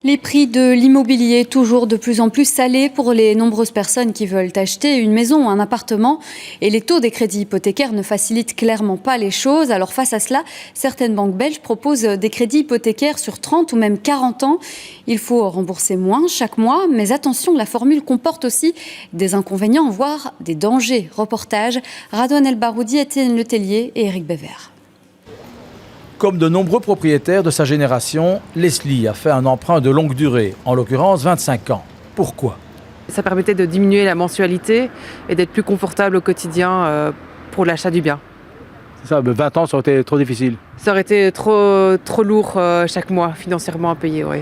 Les prix de l'immobilier toujours de plus en plus salés pour les nombreuses personnes qui veulent acheter une maison ou un appartement. Et les taux des crédits hypothécaires ne facilitent clairement pas les choses. Alors face à cela, certaines banques belges proposent des crédits hypothécaires sur 30 ou même 40 ans. Il faut rembourser moins chaque mois. Mais attention, la formule comporte aussi des inconvénients, voire des dangers. Reportage, Radouane El Baroudi, Étienne Letellier et Eric Bévert. Comme de nombreux propriétaires de sa génération, Leslie a fait un emprunt de longue durée, en l'occurrence 25 ans. Pourquoi ? Ça permettait de diminuer la mensualité et d'être plus confortable au quotidien pour l'achat du bien. C'est ça, mais 20 ans, ça aurait été trop difficile. Ça aurait été trop lourd chaque mois financièrement à payer, oui.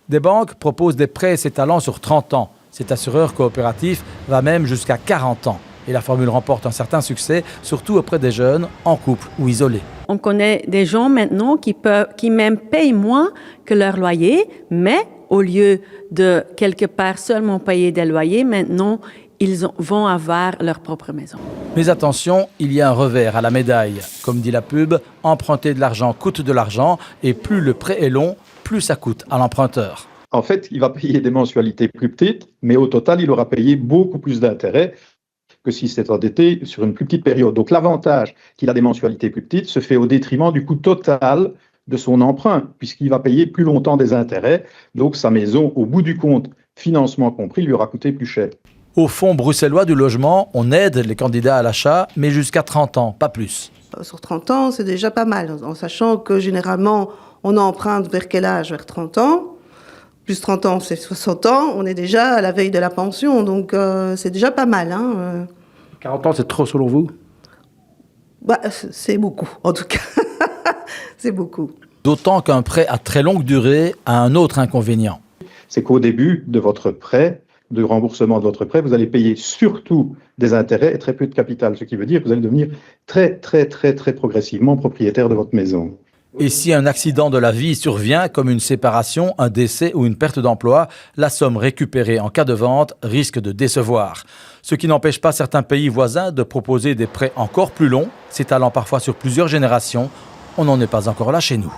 Des banques proposent des prêts s'étalant sur 30 ans. Cet assureur coopératif va même jusqu'à 40 ans. Et la formule remporte un certain succès, surtout auprès des jeunes, en couple ou isolés. On connaît des gens maintenant qui même payent moins que leur loyer, mais au lieu de quelque part seulement payer des loyers, maintenant, ils vont avoir leur propre maison. Mais attention, il y a un revers à la médaille. Comme dit la pub, emprunter de l'argent coûte de l'argent et plus le prêt est long, plus ça coûte à l'emprunteur. En fait, il va payer des mensualités plus petites, mais au total, il aura payé beaucoup plus d'intérêts que s'il s'est endetté sur une plus petite période. Donc l'avantage qu'il a des mensualités plus petites se fait au détriment du coût total de son emprunt, puisqu'il va payer plus longtemps des intérêts. Donc sa maison, au bout du compte, financement compris, lui aura coûté plus cher. Au Fonds bruxellois du logement, on aide les candidats à l'achat, mais jusqu'à 30 ans, pas plus. Sur 30 ans, c'est déjà pas mal, en sachant que généralement, on emprunte vers quel âge ? Vers 30 ans. Plus 30 ans, c'est 60 ans. On est déjà à la veille de la pension, donc c'est déjà pas mal. 40 ans, c'est trop selon vous ? C'est beaucoup, en tout cas. C'est beaucoup. D'autant qu'un prêt à très longue durée a un autre inconvénient. C'est qu'au début de votre prêt, de remboursement de votre prêt, vous allez payer surtout des intérêts et très peu de capital, ce qui veut dire que vous allez devenir très progressivement propriétaire de votre maison. Et si un accident de la vie survient, comme une séparation, un décès ou une perte d'emploi, la somme récupérée en cas de vente risque de décevoir. Ce qui n'empêche pas certains pays voisins de proposer des prêts encore plus longs, s'étalant parfois sur plusieurs générations. On n'en est pas encore là chez nous.